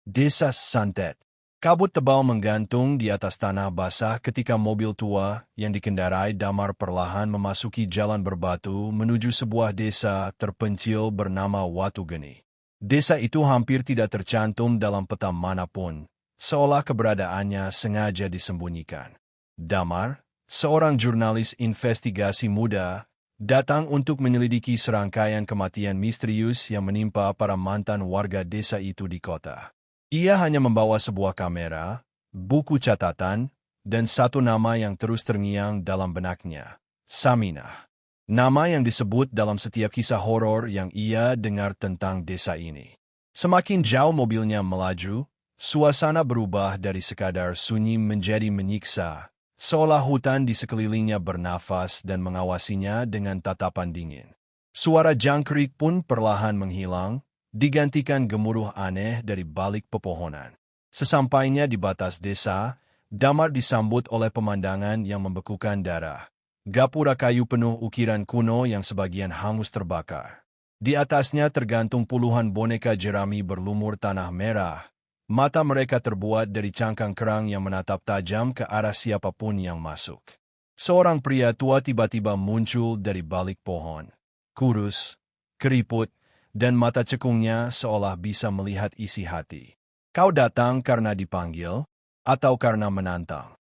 Desa Santet. Kabut tebal menggantung di atas tanah basah ketika mobil tua yang dikendarai Damar perlahan memasuki jalan berbatu menuju sebuah desa terpencil bernama Watugeni. Desa itu hampir tidak tercantum dalam peta manapun, seolah keberadaannya sengaja disembunyikan. Damar, seorang jurnalis investigasi muda, datang untuk menyelidiki serangkaian kematian misterius yang menimpa para mantan warga desa itu di kota. Ia hanya membawa sebuah kamera, buku catatan, dan satu nama yang terus terngiang dalam benaknya, Saminah. Nama yang disebut dalam setiap kisah horor yang ia dengar tentang desa ini. Semakin jauh mobilnya melaju, suasana berubah dari sekadar sunyi menjadi menyiksa, seolah hutan di sekelilingnya bernafas dan mengawasinya dengan tatapan dingin. Suara jangkrik pun perlahan menghilang, digantikan gemuruh aneh dari balik pepohonan. Sesampainya di batas desa, Damar disambut oleh pemandangan yang membekukan darah. Gapura kayu penuh ukiran kuno yang sebagian hangus terbakar. Di atasnya tergantung puluhan boneka jerami berlumur tanah merah. Mata mereka terbuat dari cangkang kerang yang menatap tajam ke arah siapapun yang masuk. Seorang pria tua tiba-tiba muncul dari balik pohon. Kurus, keriput, dan mata cekungnya seolah bisa melihat isi hati. Kau datang karena dipanggil, atau karena menantang?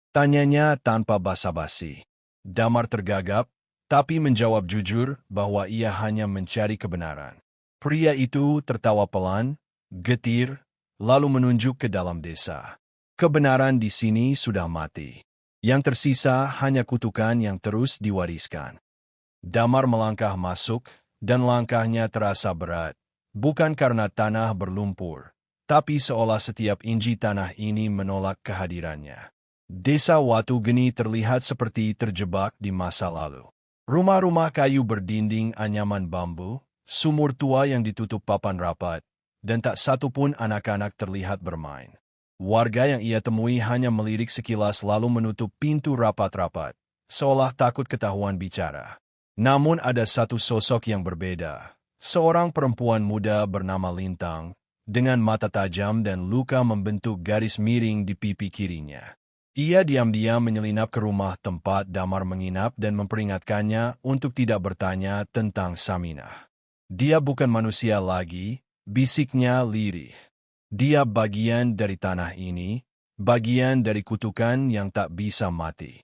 Tanyanya tanpa basa-basi. Damar tergagap, tapi menjawab jujur bahwa ia hanya mencari kebenaran. Pria itu tertawa pelan, getir, lalu menunjuk ke dalam desa. Kebenaran di sini sudah mati. Yang tersisa hanya kutukan yang terus diwariskan. Damar melangkah masuk, dan langkahnya terasa berat, bukan karena tanah berlumpur, tapi seolah setiap inci tanah ini menolak kehadirannya. Desa Watugeni terlihat seperti terjebak di masa lalu. Rumah-rumah kayu berdinding anyaman bambu, sumur tua yang ditutup papan rapat, dan tak satu pun anak-anak terlihat bermain. Warga yang ia temui hanya melirik sekilas lalu menutup pintu rapat-rapat, seolah takut ketahuan bicara. Namun ada satu sosok yang berbeda, seorang perempuan muda bernama Lintang, dengan mata tajam dan luka membentuk garis miring di pipi kirinya. Ia diam-diam menyelinap ke rumah tempat Damar menginap dan memperingatkannya untuk tidak bertanya tentang Saminah. Dia bukan manusia lagi, bisiknya lirih. Dia bagian dari tanah ini, bagian dari kutukan yang tak bisa mati.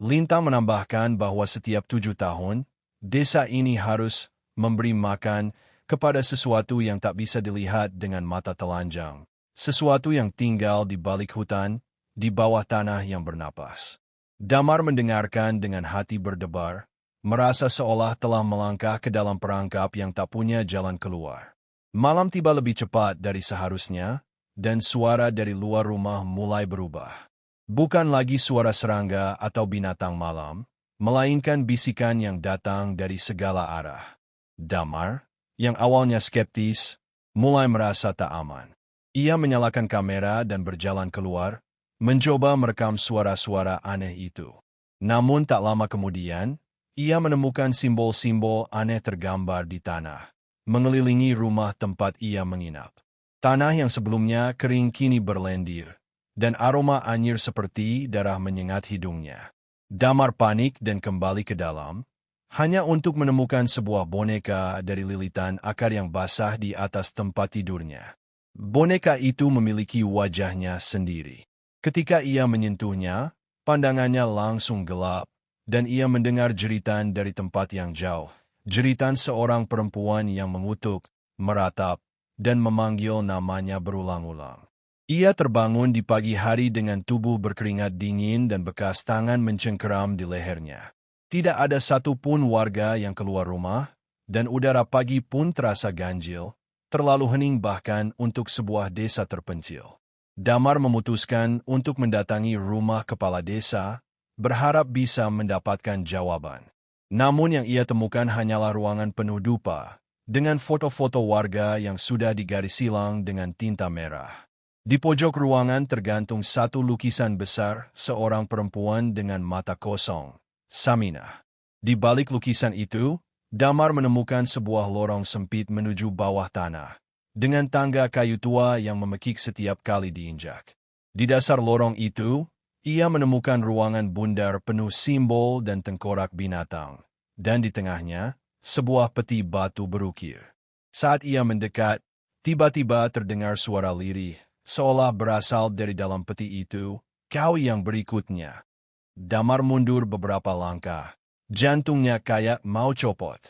Lintang menambahkan bahwa setiap 7 tahun, desa ini harus memberi makan kepada sesuatu yang tak bisa dilihat dengan mata telanjang. Sesuatu yang tinggal di balik hutan, di bawah tanah yang bernapas. Damar mendengarkan dengan hati berdebar, merasa seolah telah melangkah ke dalam perangkap yang tak punya jalan keluar. Malam tiba lebih cepat dari seharusnya, dan suara dari luar rumah mulai berubah. Bukan lagi suara serangga atau binatang malam, melainkan bisikan yang datang dari segala arah. Damar, yang awalnya skeptis, mulai merasa tak aman. Ia menyalakan kamera dan berjalan keluar, mencoba merekam suara-suara aneh itu. Namun tak lama kemudian, ia menemukan simbol-simbol aneh tergambar di tanah, mengelilingi rumah tempat ia menginap. Tanah yang sebelumnya kering kini berlendir, dan aroma anyir seperti darah menyengat hidungnya. Damar panik dan kembali ke dalam, hanya untuk menemukan sebuah boneka dari lilitan akar yang basah di atas tempat tidurnya. Boneka itu memiliki wajahnya sendiri. Ketika ia menyentuhnya, pandangannya langsung gelap, dan ia mendengar jeritan dari tempat yang jauh. Jeritan seorang perempuan yang mengutuk, meratap, dan memanggil namanya berulang-ulang. Ia terbangun di pagi hari dengan tubuh berkeringat dingin dan bekas tangan mencengkeram di lehernya. Tidak ada satupun warga yang keluar rumah, dan udara pagi pun terasa ganjil, terlalu hening bahkan untuk sebuah desa terpencil. Damar memutuskan untuk mendatangi rumah kepala desa, berharap bisa mendapatkan jawaban. Namun yang ia temukan hanyalah ruangan penuh dupa, dengan foto-foto warga yang sudah digaris silang dengan tinta merah. Di pojok ruangan tergantung satu lukisan besar, seorang perempuan dengan mata kosong, Saminah. Di balik lukisan itu, Damar menemukan sebuah lorong sempit menuju bawah tanah, dengan tangga kayu tua yang memekik setiap kali diinjak. Di dasar lorong itu, ia menemukan ruangan bundar penuh simbol dan tengkorak binatang, dan di tengahnya, sebuah peti batu berukir. Saat ia mendekat, tiba-tiba terdengar suara lirih, seolah berasal dari dalam peti itu. Kau yang berikutnya. Damar mundur beberapa langkah. Jantungnya kayak mau copot.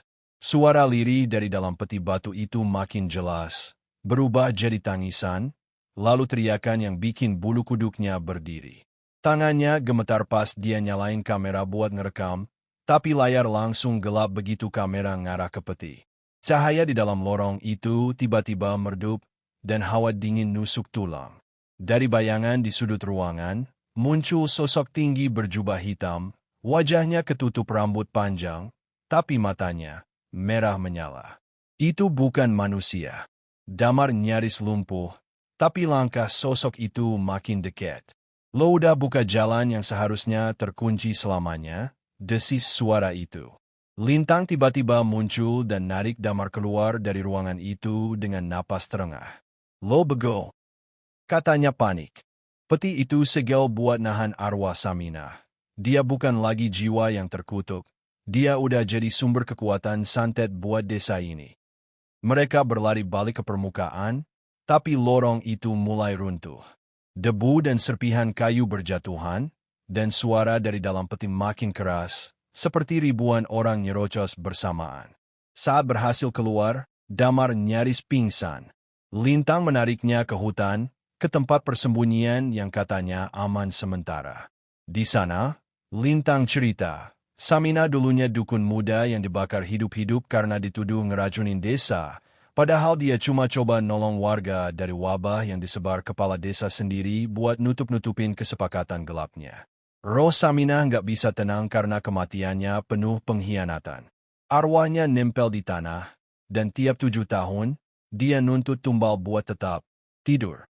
Suara lirih dari dalam peti batu itu makin jelas, berubah jadi tangisan, lalu teriakan yang bikin bulu kuduknya berdiri. Tangannya gemetar pas dia nyalain kamera buat ngerekam, tapi layar langsung gelap begitu kamera ngarah ke peti. Cahaya di dalam lorong itu tiba-tiba meredup, dan hawa dingin nusuk tulang. Dari bayangan di sudut ruangan, muncul sosok tinggi berjubah hitam, wajahnya ketutup rambut panjang, tapi matanya merah menyala. Itu bukan manusia. Damar nyaris lumpuh, tapi langkah sosok itu makin dekat. Lo udah buka jalan yang seharusnya terkunci selamanya, desis suara itu. Lintang tiba-tiba muncul dan narik Damar keluar dari ruangan itu dengan napas terengah. Lo bego, katanya panik. Peti itu segel buat nahan arwah Saminah. Dia bukan lagi jiwa yang terkutuk. Dia udah jadi sumber kekuatan santet buat desa ini. Mereka berlari balik ke permukaan, tapi lorong itu mulai runtuh. Debu dan serpihan kayu berjatuhan, dan suara dari dalam peti makin keras, seperti ribuan orang nyerocos bersamaan. Saat berhasil keluar, Damar nyaris pingsan. Lintang menariknya ke hutan, ke tempat persembunyian yang katanya aman sementara. Di sana, Lintang cerita, Saminah dulunya dukun muda yang dibakar hidup-hidup karena dituduh ngeracunin desa, padahal dia cuma coba nolong warga dari wabah yang disebar kepala desa sendiri buat nutup-nutupin kesepakatan gelapnya. Roh Saminah nggak bisa tenang karena kematiannya penuh pengkhianatan. Arwahnya nempel di tanah, dan tiap 7 tahun, dia nuntut tumbal buat tetap tidur.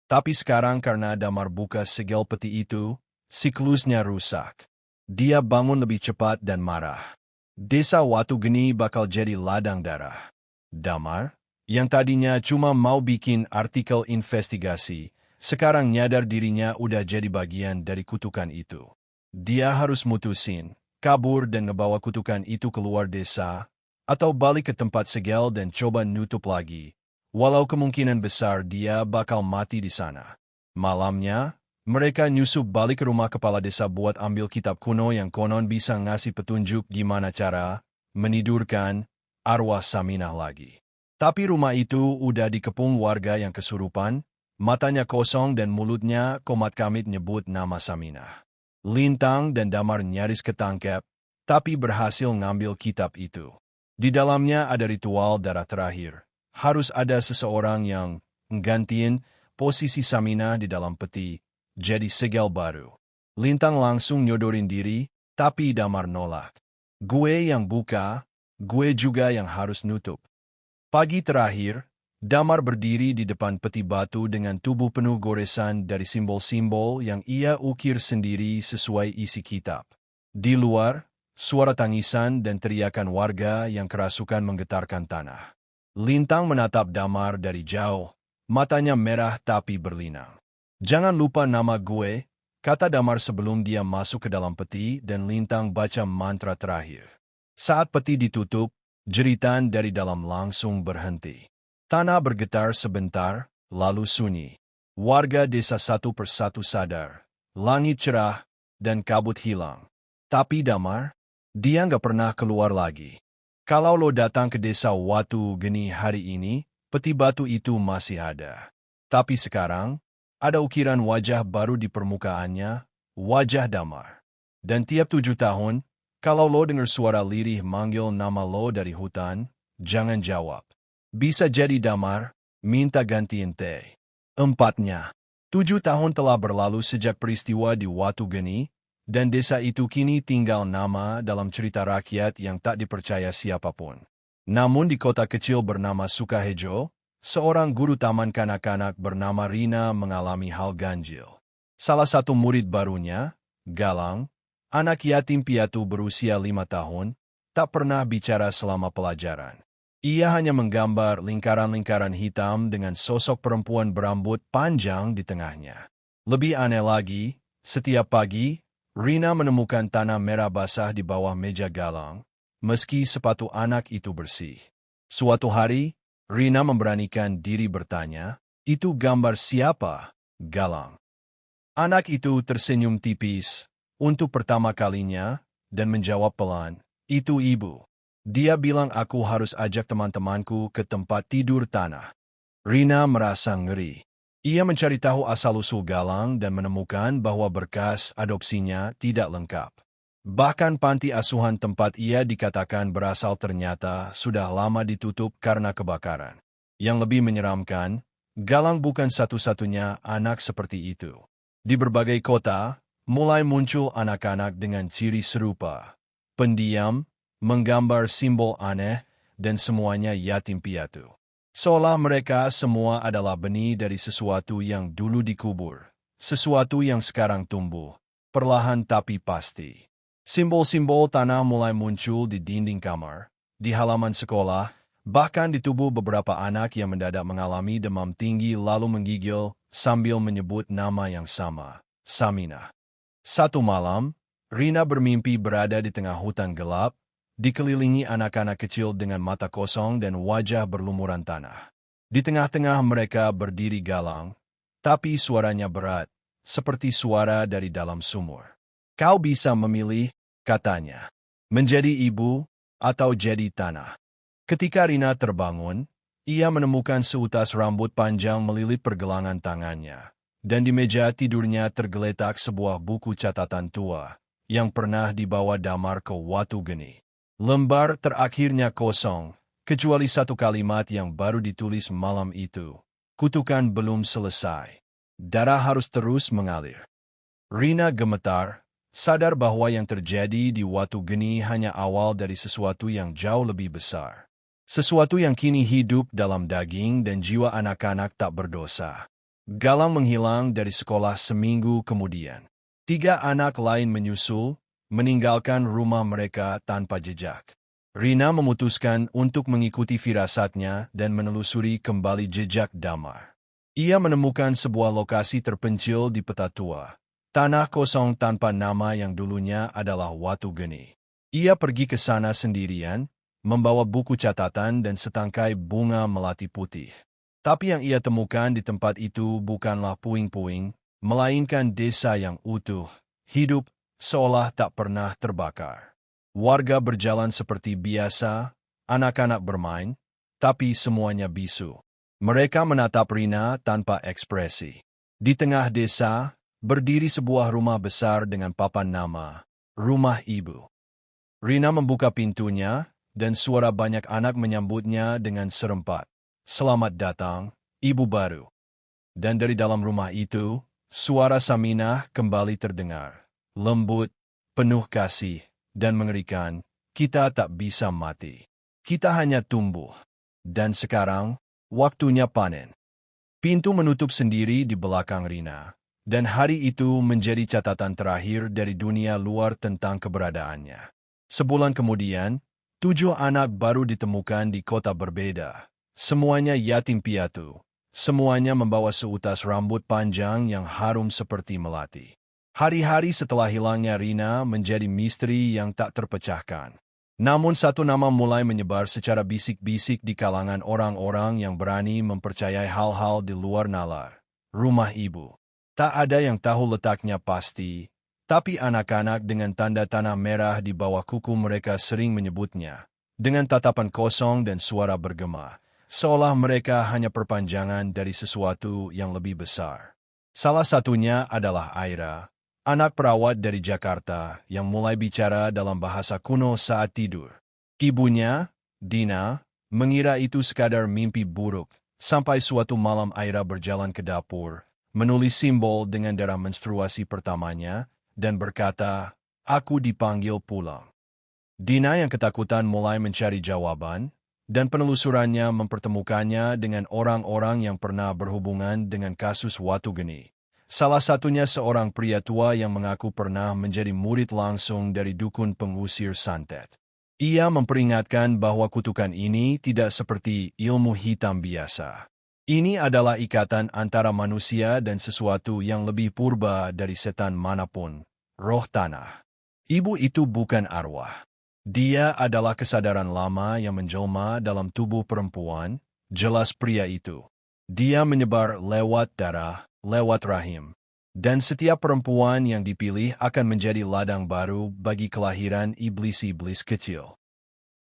Tapi sekarang karena Damar buka segel peti itu, siklusnya rusak. Dia bangun lebih cepat dan marah. Desa Watu Geni bakal jadi ladang darah. Damar, yang tadinya cuma mau bikin artikel investigasi, sekarang nyadar dirinya udah jadi bagian dari kutukan itu. Dia harus mutusin, kabur dan ngebawa kutukan itu keluar desa, atau balik ke tempat segel dan coba nutup lagi. Walau kemungkinan besar dia bakal mati di sana. Malamnya, mereka nyusup balik ke rumah kepala desa buat ambil kitab kuno yang konon bisa ngasih petunjuk gimana cara menidurkan arwah Saminah lagi. Tapi rumah itu udah dikepung warga yang kesurupan, matanya kosong dan mulutnya komat-kamit nyebut nama Saminah. Lintang dan Damar nyaris ketangkep, tapi berhasil ngambil kitab itu. Di dalamnya ada ritual darah terakhir. Harus ada seseorang yang nggantiin posisi Saminah di dalam peti, jadi segel baru. Lintang langsung nyodorin diri, tapi Damar nolak. Gue yang buka, gue juga yang harus nutup. Pagi terakhir, Damar berdiri di depan peti batu dengan tubuh penuh goresan dari simbol-simbol yang ia ukir sendiri sesuai isi kitab. Di luar, suara tangisan dan teriakan warga yang kerasukan menggetarkan tanah. Lintang menatap Damar dari jauh, matanya merah tapi berlinang. Jangan lupa nama gue, kata Damar sebelum dia masuk ke dalam peti dan Lintang baca mantra terakhir. Saat peti ditutup, jeritan dari dalam langsung berhenti. Tanah bergetar sebentar, lalu sunyi. Warga desa satu persatu sadar. Langit cerah, dan kabut hilang. Tapi Damar, dia nggak pernah keluar lagi. Kalau lo datang ke desa Watu Geni hari ini, peti batu itu masih ada. Tapi sekarang, ada ukiran wajah baru di permukaannya, wajah Damar. Dan tiap 7 tahun, kalau lo dengar suara lirih manggil nama lo dari hutan, jangan jawab. Bisa jadi Damar, minta gantiin teh. 4-nya. 7 tahun telah berlalu sejak peristiwa di Watu Geni, dan desa itu kini tinggal nama dalam cerita rakyat yang tak dipercaya siapapun. Namun di kota kecil bernama Sukahejo, seorang guru taman kanak-kanak bernama Rina mengalami hal ganjil. Salah satu murid barunya, Galang, anak yatim piatu berusia 5 tahun, tak pernah bicara selama pelajaran. Ia hanya menggambar lingkaran-lingkaran hitam dengan sosok perempuan berambut panjang di tengahnya. Lebih aneh lagi, setiap pagi, Rina menemukan tanah merah basah di bawah meja Galang, meski sepatu anak itu bersih. Suatu hari, Rina memberanikan diri bertanya, "Itu gambar siapa, Galang?" Anak itu tersenyum tipis, untuk pertama kalinya, dan menjawab pelan, "Itu ibu." Dia bilang aku harus ajak teman-temanku ke tempat tidur tanah. Rina merasa ngeri. Ia mencari tahu asal-usul Galang dan menemukan bahwa berkas adopsinya tidak lengkap. Bahkan panti asuhan tempat ia dikatakan berasal ternyata sudah lama ditutup karena kebakaran. Yang lebih menyeramkan, Galang bukan satu-satunya anak seperti itu. Di berbagai kota, mulai muncul anak-anak dengan ciri serupa. Pendiam, menggambar simbol aneh, dan semuanya yatim piatu. Seolah mereka semua adalah benih dari sesuatu yang dulu dikubur, sesuatu yang sekarang tumbuh, perlahan tapi pasti. Simbol-simbol tanah mulai muncul di dinding kamar, di halaman sekolah, bahkan di tubuh beberapa anak yang mendadak mengalami demam tinggi lalu menggigil sambil menyebut nama yang sama, Samina. Satu malam, Rina bermimpi berada di tengah hutan gelap, dikelilingi anak-anak kecil dengan mata kosong dan wajah berlumuran tanah. Di tengah-tengah mereka berdiri Galang, tapi suaranya berat, seperti suara dari dalam sumur. "Kau bisa memilih," katanya, "menjadi ibu atau jadi tanah." Ketika Rina terbangun, ia menemukan seutas rambut panjang melilit pergelangan tangannya, dan di meja tidurnya tergeletak sebuah buku catatan tua yang pernah dibawa Damar ke Watu Geni. Lembar terakhirnya kosong, kecuali satu kalimat yang baru ditulis malam itu. "Kutukan belum selesai. Darah harus terus mengalir." Rina gemetar, sadar bahwa yang terjadi di Watu Geni hanya awal dari sesuatu yang jauh lebih besar. Sesuatu yang kini hidup dalam daging dan jiwa anak-anak tak berdosa. Galang menghilang dari sekolah seminggu kemudian. 3 anak lain menyusul, meninggalkan rumah mereka tanpa jejak. Rina memutuskan untuk mengikuti firasatnya dan menelusuri kembali jejak Damar. Ia menemukan sebuah lokasi terpencil di peta tua, tanah kosong tanpa nama yang dulunya adalah Watu Geni. Ia pergi ke sana sendirian, membawa buku catatan dan setangkai bunga melati putih. Tapi yang ia temukan di tempat itu bukanlah puing-puing, melainkan desa yang utuh, hidup, seolah tak pernah terbakar. Warga berjalan seperti biasa, anak-anak bermain, tapi semuanya bisu. Mereka menatap Rina tanpa ekspresi. Di tengah desa, berdiri sebuah rumah besar dengan papan nama, Rumah Ibu. Rina membuka pintunya, dan suara banyak anak menyambutnya dengan serempak. "Selamat datang, Ibu baru." Dan dari dalam rumah itu, suara Saminah kembali terdengar. Lembut, penuh kasih, dan mengerikan, "Kita tak bisa mati. Kita hanya tumbuh. Dan sekarang, waktunya panen." Pintu menutup sendiri di belakang Rina, dan hari itu menjadi catatan terakhir dari dunia luar tentang keberadaannya. Sebulan kemudian, 7 anak baru ditemukan di kota berbeda. Semuanya yatim piatu. Semuanya membawa seutas rambut panjang yang harum seperti melati. Hari-hari setelah hilangnya Rina menjadi misteri yang tak terpecahkan. Namun satu nama mulai menyebar secara bisik-bisik di kalangan orang-orang yang berani mempercayai hal-hal di luar nalar. Rumah Ibu. Tak ada yang tahu letaknya pasti, tapi anak-anak dengan tanda tanah merah di bawah kuku mereka sering menyebutnya, dengan tatapan kosong dan suara bergema, seolah mereka hanya perpanjangan dari sesuatu yang lebih besar. Salah satunya adalah Aira, anak perawat dari Jakarta yang mulai bicara dalam bahasa kuno saat tidur. Ibunya, Dina, mengira itu sekadar mimpi buruk, sampai suatu malam Aira berjalan ke dapur, menulis simbol dengan darah menstruasi pertamanya, dan berkata, "Aku dipanggil pulang." Dina yang ketakutan mulai mencari jawaban, dan penelusurannya mempertemukannya dengan orang-orang yang pernah berhubungan dengan kasus Watu Geni. Salah satunya seorang pria tua yang mengaku pernah menjadi murid langsung dari dukun pengusir santet. Ia memperingatkan bahwa kutukan ini tidak seperti ilmu hitam biasa. Ini adalah ikatan antara manusia dan sesuatu yang lebih purba dari setan manapun, roh tanah. Ibu itu bukan arwah. Dia adalah kesadaran lama yang menjelma dalam tubuh perempuan, jelas pria itu. Dia menyebar lewat darah, lewat rahim. Dan setiap perempuan yang dipilih akan menjadi ladang baru bagi kelahiran iblis-iblis kecil.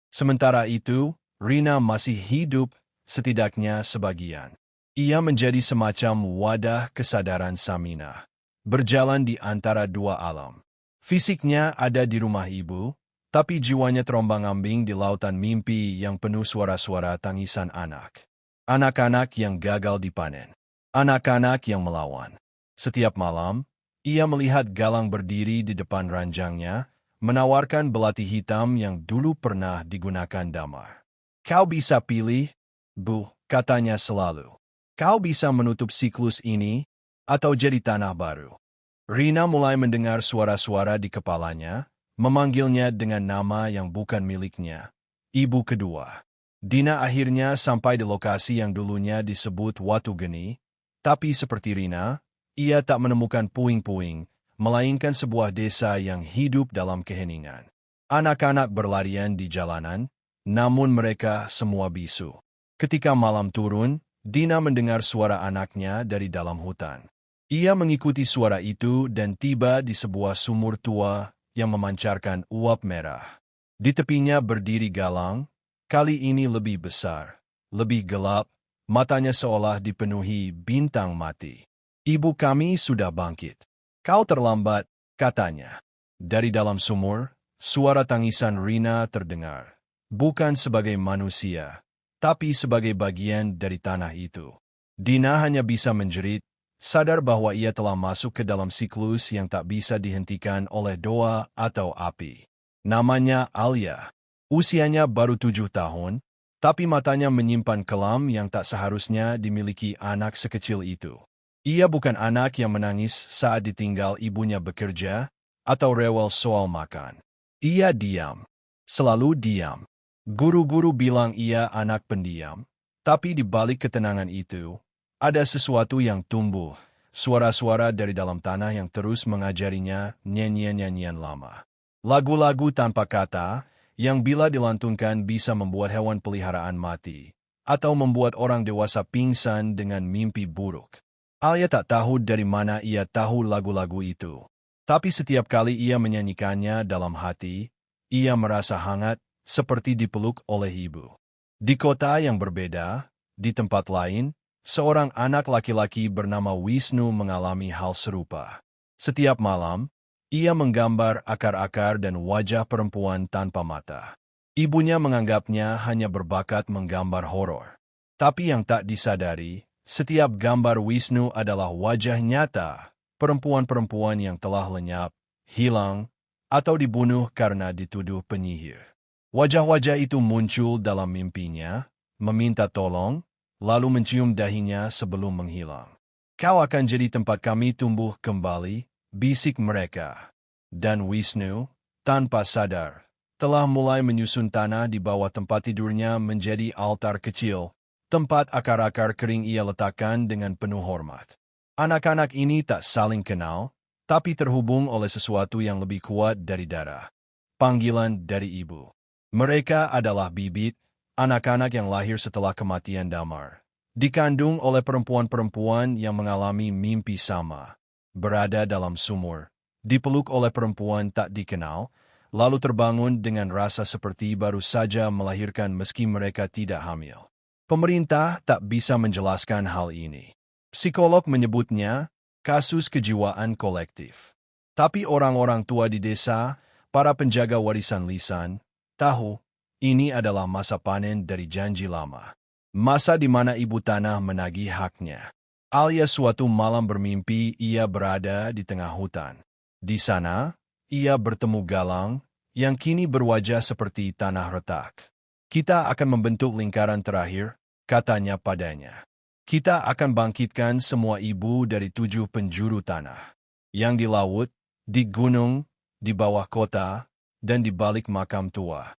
Sementara itu, Rina masih hidup, setidaknya sebagian. Ia menjadi semacam wadah kesadaran Samina, berjalan di antara dua alam. Fisiknya ada di rumah ibu, tapi jiwanya terombang-ambing di lautan mimpi yang penuh suara-suara tangisan anak. Anak-anak yang gagal dipanen. Anak-anak yang melawan. Setiap malam, ia melihat Galang berdiri di depan ranjangnya, menawarkan belati hitam yang dulu pernah digunakan Damar. Kau bisa pilih, Bu, katanya selalu. Kau bisa menutup siklus ini, atau jadi tanah baru. Rina mulai mendengar suara-suara di kepalanya, memanggilnya dengan nama yang bukan miliknya. Ibu kedua. Dina akhirnya sampai di lokasi yang dulunya disebut Watu Geni, tapi seperti Rina, ia tak menemukan puing-puing, melainkan sebuah desa yang hidup dalam keheningan. Anak-anak berlarian di jalanan, namun mereka semua bisu. Ketika malam turun, Dina mendengar suara anaknya dari dalam hutan. Ia mengikuti suara itu dan tiba di sebuah sumur tua yang memancarkan uap merah. Di tepinya berdiri Galang, kali ini lebih besar, lebih gelap, matanya seolah dipenuhi bintang mati. Ibu kami sudah bangkit. Kau terlambat, katanya. Dari dalam sumur, suara tangisan Rina terdengar. Bukan sebagai manusia, tapi sebagai bagian dari tanah itu. Dina hanya bisa menjerit, sadar bahwa ia telah masuk ke dalam siklus yang tak bisa dihentikan oleh doa atau api. Namanya Alia. Usianya baru 7 tahun, tapi matanya menyimpan kelam yang tak seharusnya dimiliki anak sekecil itu. Ia bukan anak yang menangis saat ditinggal ibunya bekerja, atau rewel soal makan. Ia diam. Selalu diam. Guru-guru bilang ia anak pendiam, tapi di balik ketenangan itu, ada sesuatu yang tumbuh, suara-suara dari dalam tanah yang terus mengajarinya nyanyian-nyanyian lama. Lagu-lagu tanpa kata, yang bila dilantunkan bisa membuat hewan peliharaan mati, atau membuat orang dewasa pingsan dengan mimpi buruk. Alia tak tahu dari mana ia tahu lagu-lagu itu. Tapi setiap kali ia menyanyikannya dalam hati, ia merasa hangat, seperti dipeluk oleh ibu. Di kota yang berbeda, di tempat lain, seorang anak laki-laki bernama Wisnu mengalami hal serupa. Setiap malam, ia menggambar akar-akar dan wajah perempuan tanpa mata. Ibunya menganggapnya hanya berbakat menggambar horor. Tapi yang tak disadari, setiap gambar Wisnu adalah wajah nyata, perempuan-perempuan yang telah lenyap, hilang, atau dibunuh karena dituduh penyihir. Wajah-wajah itu muncul dalam mimpinya, meminta tolong, lalu mencium dahinya sebelum menghilang. Kau akan jadi tempat kami tumbuh kembali, bisik mereka. Dan Wisnu, tanpa sadar, telah mulai menyusun tanah di bawah tempat tidurnya menjadi altar kecil, tempat akar-akar kering ia letakkan dengan penuh hormat. Anak-anak ini tak saling kenal, tapi terhubung oleh sesuatu yang lebih kuat dari darah. Panggilan dari ibu. Mereka adalah bibit, anak-anak yang lahir setelah kematian Damar. Dikandung oleh perempuan-perempuan yang mengalami mimpi sama. Berada dalam sumur, dipeluk oleh perempuan tak dikenal, lalu terbangun dengan rasa seperti baru saja melahirkan meski mereka tidak hamil. Pemerintah tak bisa menjelaskan hal ini. Psikolog menyebutnya kasus kejiwaan kolektif. Tapi orang-orang tua di desa, para penjaga warisan lisan, tahu ini adalah masa panen dari janji lama. Masa di mana ibu tanah menagih haknya. Alias suatu malam bermimpi ia berada di tengah hutan. Di sana, ia bertemu Galang, yang kini berwajah seperti tanah retak. Kita akan membentuk lingkaran terakhir, katanya padanya. Kita akan bangkitkan semua ibu dari 7 penjuru tanah. Yang di laut, di gunung, di bawah kota, dan di balik makam tua.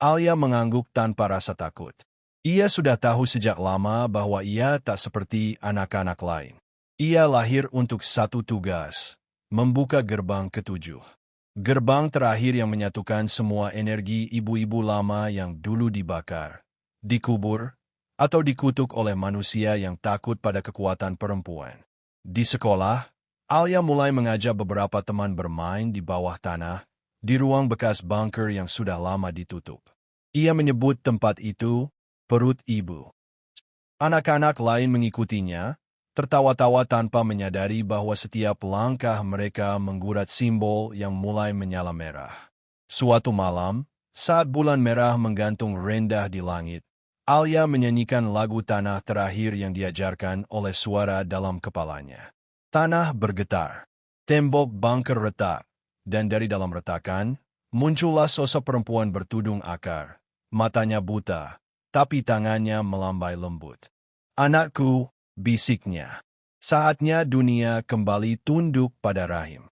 Alia mengangguk tanpa rasa takut. Ia sudah tahu sejak lama bahwa ia tak seperti anak-anak lain. Ia lahir untuk satu tugas, membuka gerbang ketujuh. Gerbang terakhir yang menyatukan semua energi ibu-ibu lama yang dulu dibakar, dikubur, atau dikutuk oleh manusia yang takut pada kekuatan perempuan. Di sekolah, Alia mulai mengajak beberapa teman bermain di bawah tanah, di ruang bekas bunker yang sudah lama ditutup. Ia menyebut tempat itu perut ibu. Anak-anak lain mengikutinya, tertawa-tawa tanpa menyadari bahwa setiap langkah mereka menggurat simbol yang mulai menyala merah. Suatu malam, saat bulan merah menggantung rendah di langit, Alia menyanyikan lagu tanah terakhir yang diajarkan oleh suara dalam kepalanya. Tanah bergetar, tembok bunker retak, dan dari dalam retakan, muncullah sosok perempuan bertudung akar. Matanya buta, tapi tangannya melambai lembut. Anakku, bisiknya. Saatnya dunia kembali tunduk pada rahim.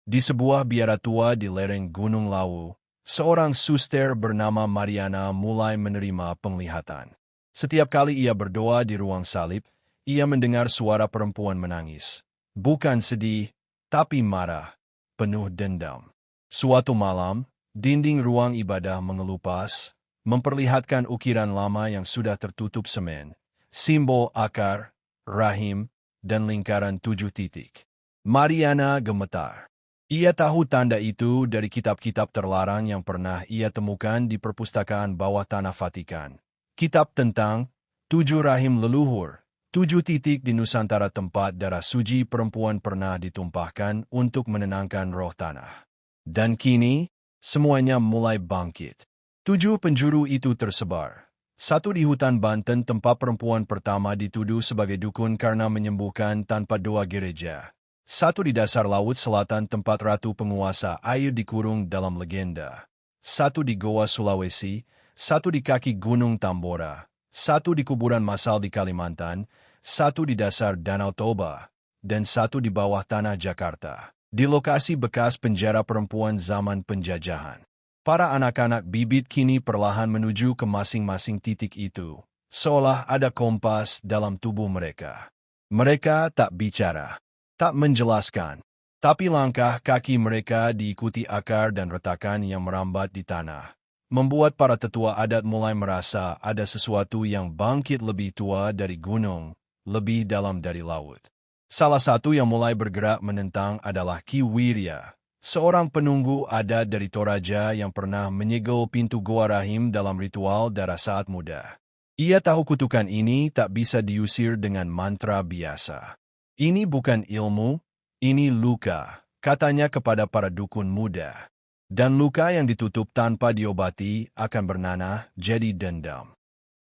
Di sebuah biara tua di lereng Gunung Lawu, seorang suster bernama Mariana mulai menerima penglihatan. Setiap kali ia berdoa di ruang salib, ia mendengar suara perempuan menangis. Bukan sedih, tapi marah, penuh dendam. Suatu malam, dinding ruang ibadah mengelupas, memperlihatkan ukiran lama yang sudah tertutup semen, simbol akar, rahim, dan lingkaran 7 titik. Mariana gemetar. Ia tahu tanda itu dari kitab-kitab terlarang yang pernah ia temukan di perpustakaan bawah tanah Vatikan. Kitab tentang 7 rahim leluhur, 7 titik di Nusantara tempat darah suci perempuan pernah ditumpahkan untuk menenangkan roh tanah. Dan kini, semuanya mulai bangkit. 7 penjuru itu tersebar. Satu di hutan Banten tempat perempuan pertama dituduh sebagai dukun karena menyembuhkan tanpa doa gereja. Satu di dasar laut selatan tempat ratu penguasa air dikurung dalam legenda. Satu di Goa Sulawesi, satu di kaki Gunung Tambora, satu di kuburan massal di Kalimantan, satu di dasar Danau Toba, dan satu di bawah tanah Jakarta, di lokasi bekas penjara perempuan zaman penjajahan. Para anak-anak bibit kini perlahan menuju ke masing-masing titik itu, seolah ada kompas dalam tubuh mereka. Mereka tak bicara, tak menjelaskan, tapi langkah kaki mereka diikuti akar dan retakan yang merambat di tanah, membuat para tetua adat mulai merasa ada sesuatu yang bangkit lebih tua dari gunung, lebih dalam dari laut. Salah satu yang mulai bergerak menentang adalah Ki Wirya, seorang penunggu adat dari Toraja yang pernah menyegel pintu Goa Rahim dalam ritual darah saat muda. Ia tahu kutukan ini tak bisa diusir dengan mantra biasa. Ini bukan ilmu, ini luka, katanya kepada para dukun muda. Dan luka yang ditutup tanpa diobati akan bernanah jadi dendam.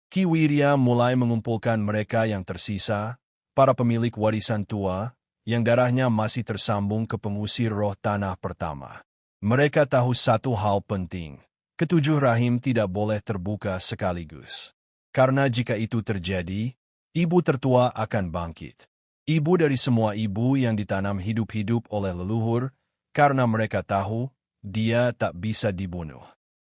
Ki Wirya mulai mengumpulkan mereka yang tersisa, para pemilik warisan tua, yang darahnya masih tersambung ke pengusir roh tanah pertama. Mereka tahu satu hal penting, ketujuh rahim tidak boleh terbuka sekaligus. Karena jika itu terjadi, ibu tertua akan bangkit. Ibu dari semua ibu yang ditanam hidup-hidup oleh leluhur, karena mereka tahu, dia tak bisa dibunuh.